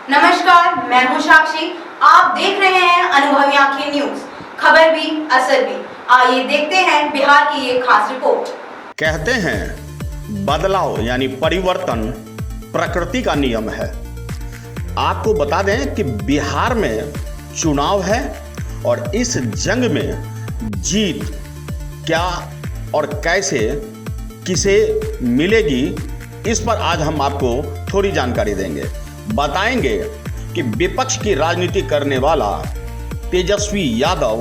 नमस्कार, मैं हूं साक्षी। आप देख रहे हैं अनुभवी आंखें न्यूज, खबर भी असर भी। आइए देखते हैं बिहार की ये खास रिपोर्ट। कहते हैं बदलाव यानी परिवर्तन प्रकृति का नियम है। आपको बता दें कि बिहार में चुनाव है और इस जंग में जीत क्या और कैसे किसे मिलेगी, इस पर आज हम आपको थोड़ी जानकारी देंगे। बताएंगे कि विपक्ष की राजनीति करने वाला तेजस्वी यादव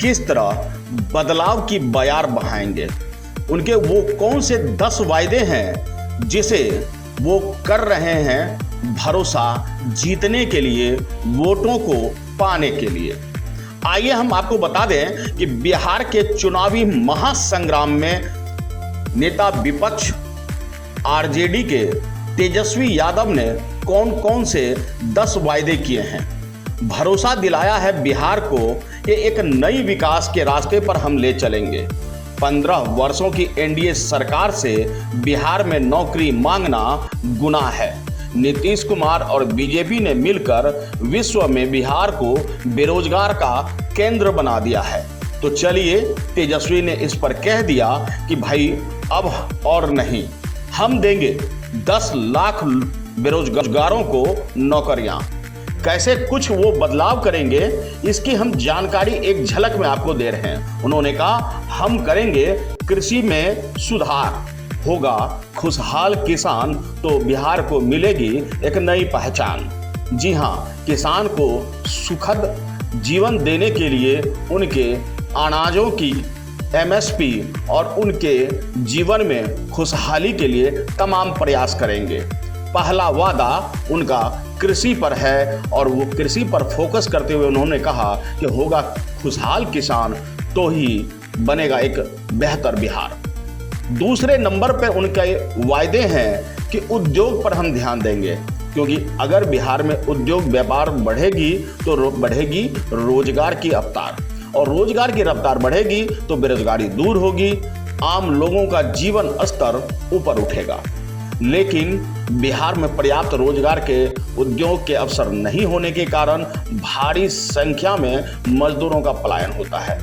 किस तरह बदलाव की बयार बहाएंगे। उनके वो कौन से 10 वायदे हैं जिसे वो कर रहे हैं भरोसा जीतने के लिए, वोटों को पाने के लिए। आइए हम आपको बता दें कि बिहार के चुनावी महासंग्राम में नेता विपक्ष आरजेडी के तेजस्वी यादव ने कौन कौन से 10 वायदे किए हैं। भरोसा दिलाया है बिहार को कि एक नई विकास के रास्ते पर हम ले चलेंगे। 15 वर्षों की एनडीए सरकार से बिहार में नौकरी मांगना गुनाह है। नीतीश कुमार और बीजेपी ने मिलकर विश्व में बिहार को बेरोजगार का केंद्र बना दिया है। तो चलिए, तेजस्वी ने इस पर कह दिया कि भाई अब और नहीं, हम देंगे 10 लाख बेरोजगारों को नौकरियां। कैसे कुछ वो बदलाव करेंगे, इसकी हम जानकारी एक झलक में आपको दे रहे हैं। उन्होंने कहा, हम करेंगे कृषि में सुधार, होगा खुशहाल किसान तो बिहार को मिलेगी एक नई पहचान। जी हाँ, किसान को सुखद जीवन देने के लिए उनके अनाजों की एमएसपी और उनके जीवन में खुशहाली के लिए तमाम प्रयास करेंगे। पहला वादा उनका कृषि पर है और वो कृषि पर फोकस करते हुए उन्होंने कहा कि होगा खुशहाल किसान तो ही बनेगा एक बेहतर बिहार। दूसरे नंबर पर उनके वायदे हैं कि उद्योग पर हम ध्यान देंगे, क्योंकि अगर बिहार में उद्योग व्यापार बढ़ेगी तो बढ़ेगी रोजगार की रफ्तार, और रोजगार की रफ्तार बढ़ेगी तो बेरोजगारी दूर होगी, आम लोगों का जीवन स्तर ऊपर उठेगा। लेकिन बिहार में पर्याप्त रोजगार के उद्योग के अवसर नहीं होने के कारण भारी संख्या में मजदूरों का पलायन होता है।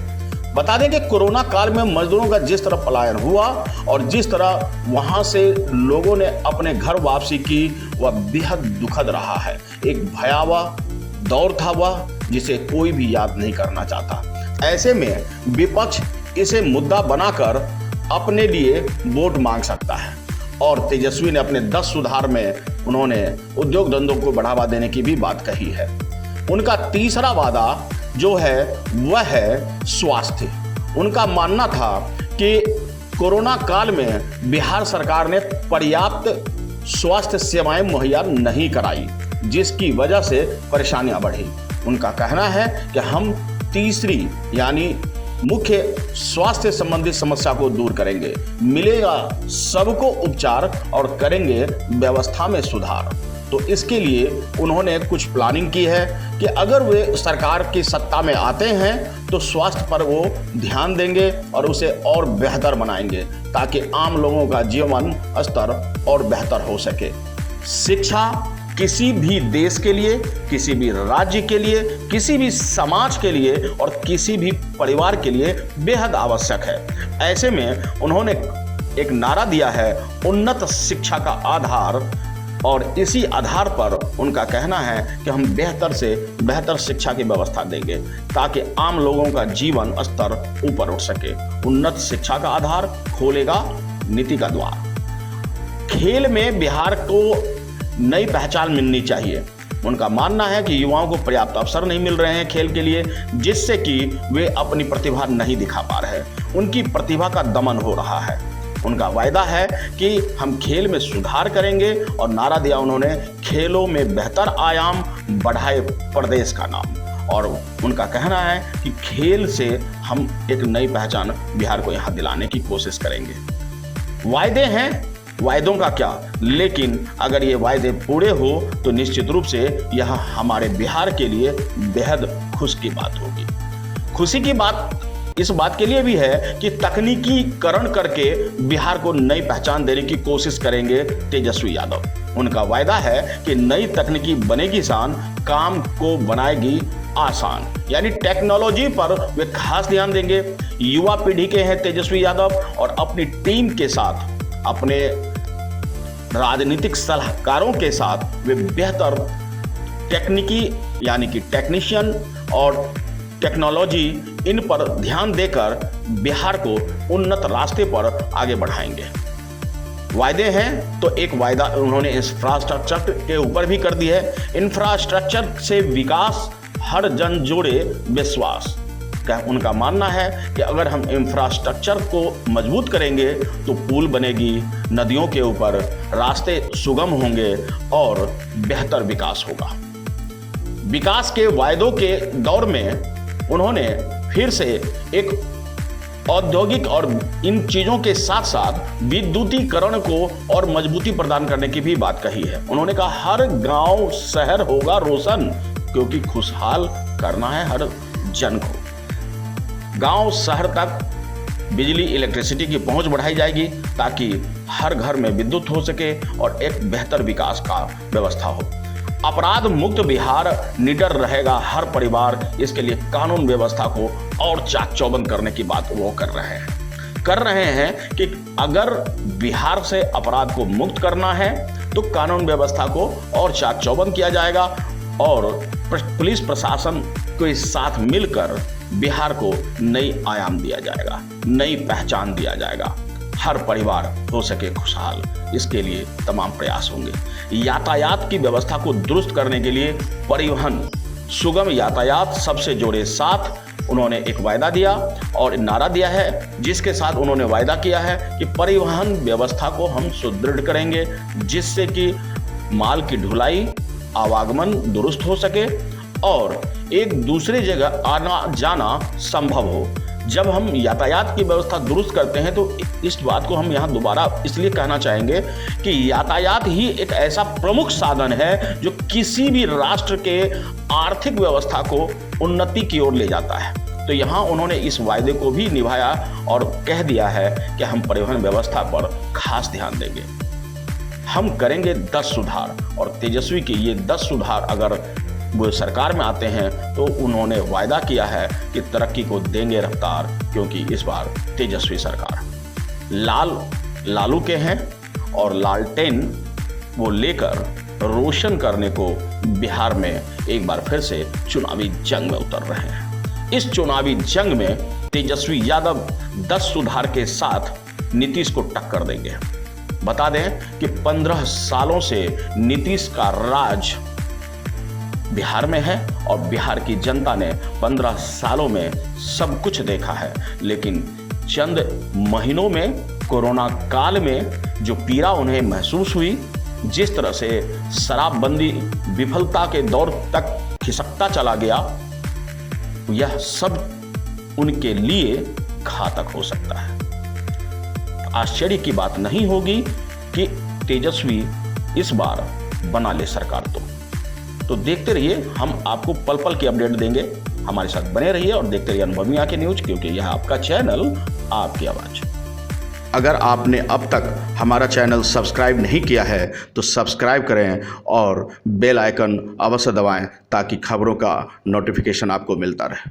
बता दें कि कोरोना काल में मजदूरों का जिस तरह पलायन हुआ और जिस तरह वहां से लोगों ने अपने घर वापसी की, वह बेहद दुखद रहा है। एक भयावह दौर था वह, जिसे कोई भी याद नहीं करना चाहता। ऐसे में विपक्ष इसे मुद्दा बनाकर अपने लिए वोट मांग सकता है। और तेजस्वी ने अपने 10 सुधार में उन्होंने उद्योग धंधों को बढ़ावा देने की भी बात कही है। उनका तीसरा वादा जो है वह है स्वास्थ्य। उनका मानना था कि कोरोना काल में बिहार सरकार ने पर्याप्त स्वास्थ्य सेवाएं मुहैया नहीं कराई, जिसकी वजह से परेशानियां बढ़ी। उनका कहना है कि हम तीसरी यानी मुख्य स्वास्थ्य संबंधित समस्या को दूर करेंगे, मिलेगा सबको उपचार और करेंगे व्यवस्था में सुधार। तो इसके लिए उन्होंने कुछ प्लानिंग की है कि अगर वे सरकार की सत्ता में आते हैं तो स्वास्थ्य पर वो ध्यान देंगे और उसे और बेहतर बनाएंगे, ताकि आम लोगों का जीवन स्तर और बेहतर हो सके। शिक्षा किसी भी देश के लिए, किसी भी राज्य के लिए, किसी भी समाज के लिए और किसी भी परिवार के लिए बेहद आवश्यक है। ऐसे में उन्होंने एक नारा दिया है, उन्नत शिक्षा का आधार, और इसी आधार पर उनका कहना है कि हम बेहतर से बेहतर शिक्षा की व्यवस्था देंगे ताकि आम लोगों का जीवन स्तर ऊपर उठ सके। उन्नत शिक्षा का आधार खोलेगा नीति का द्वार। खेल में बिहार को नई पहचान मिलनी चाहिए। उनका मानना है कि युवाओं को पर्याप्त अवसर नहीं मिल रहे हैं खेल के लिए, जिससे कि वे अपनी प्रतिभा नहीं दिखा पा रहे हैं। उनकी प्रतिभा का दमन हो रहा है। उनका वायदा है कि हम खेल में सुधार करेंगे और नारा दिया उन्होंने, खेलों में बेहतर आयाम बढ़ाए प्रदेश का नाम। और उनका कहना है कि खेल से हम एक नई पहचान बिहार को यहाँ दिलाने की कोशिश करेंगे। वायदे हैं, वायदों का क्या, लेकिन अगर ये वायदे पूरे हो तो निश्चित रूप से यह हमारे बिहार के लिए बेहद खुश की बात होगी। खुशी की बात इस बात के लिए भी है कि तकनीकीकरण करके बिहार को नई पहचान देने की कोशिश करेंगे तेजस्वी यादव। उनका वायदा है कि नई तकनीकी बनेगी शान, काम को बनाएगी आसान, यानी टेक्नोलॉजी पर वे खास ध्यान देंगे। युवा पीढ़ी के हैं तेजस्वी यादव और अपनी टीम के साथ, अपने राजनीतिक सलाहकारों के साथ वे बेहतर टेक्निकी यानी कि टेक्नीशियन और टेक्नोलॉजी इन पर ध्यान देकर बिहार को उन्नत रास्ते पर आगे बढ़ाएंगे। वायदे हैं तो एक वायदा उन्होंने इंफ्रास्ट्रक्चर के ऊपर भी कर दिया है। इंफ्रास्ट्रक्चर से विकास, हर जन जोड़े विश्वास का उनका मानना है कि अगर हम इंफ्रास्ट्रक्चर को मजबूत करेंगे तो पुल बनेगी, नदियों के ऊपर रास्ते सुगम होंगे और बेहतर विकास होगा। विकास के वायदों के दौर में उन्होंने फिर से एक औद्योगिक और इन चीजों के साथ साथ विद्युतीकरण को और मजबूती प्रदान करने की भी बात कही है। उन्होंने कहा हर गांव शहर होगा रोशन, क्योंकि खुशहाल करना है हर जन को। गांव शहर तक बिजली इलेक्ट्रिसिटी की पहुंच बढ़ाई जाएगी ताकि हर घर में विद्युत हो सके और एक बेहतर विकास का व्यवस्था हो। अपराध मुक्त बिहार, निडर रहेगा हर परिवार, इसके लिए कानून व्यवस्था को और चाक चौबंद करने की बात वो कर रहे हैं कि अगर बिहार से अपराध को मुक्त करना है तो कानून व्यवस्था को और चाक चौबंद किया जाएगा और पुलिस प्रशासन के साथ मिलकर बिहार को नई आयाम दिया जाएगा, नई पहचान दिया जाएगा। हर परिवार हो सके खुशहाल, इसके लिए तमाम प्रयास होंगे। यातायात की व्यवस्था को दुरुस्त करने के लिए परिवहन, सुगम यातायात सबसे जोड़े साथ उन्होंने एक वायदा दिया और नारा दिया है, जिसके साथ उन्होंने वायदा किया है कि परिवहन व्यवस्था को हम सुदृढ़ करेंगे जिससे कि माल की ढुलाई, आवागमन दुरुस्त हो सके और एक दूसरे जगह आना जाना संभव हो। जब हम यातायात की व्यवस्था दुरुस्त करते हैं तो इस बात को हम यहाँ दोबारा इसलिए कहना चाहेंगे कि यातायात ही एक ऐसा प्रमुख साधन है जो किसी भी राष्ट्र के आर्थिक व्यवस्था को उन्नति की ओर ले जाता है। तो यहाँ उन्होंने इस वायदे को भी निभाया और कह दिया है कि हम परिवहन व्यवस्था पर खास ध्यान देंगे, हम करेंगे 10 सुधार। और तेजस्वी के ये 10 सुधार अगर वो सरकार में आते हैं तो उन्होंने वायदा किया है कि तरक्की को देंगे रफ्तार, क्योंकि इस बार तेजस्वी सरकार लालू के हैं और लालटेन वो लेकर रोशन करने को बिहार में एक बार फिर से चुनावी जंग में उतर रहे हैं। इस चुनावी जंग में तेजस्वी यादव 10 सुधार के साथ नीतीश को टक्कर देंगे। बता दें कि 15 सालों से नीतीश का राज बिहार में है और बिहार की जनता ने 15 सालों में सब कुछ देखा है, लेकिन चंद महीनों में कोरोना काल में जो पीड़ा उन्हें महसूस हुई, जिस तरह से शराबबंदी विफलता के दौर तक खिसकता चला गया, यह सब उनके लिए घातक हो सकता है। आश्चर्य की बात नहीं होगी कि तेजस्वी इस बार बना ले सरकार। तो देखते रहिए, हम आपको पल पल की अपडेट देंगे। हमारे साथ बने रहिए और देखते रहिए अनुभवी आंखें न्यूज, क्योंकि यह आपका चैनल, आपकी आवाज। अगर आपने अब तक हमारा चैनल सब्सक्राइब नहीं किया है तो सब्सक्राइब करें और बेल आइकन अवश्य दबाएं ताकि खबरों का नोटिफिकेशन आपको मिलता रहे।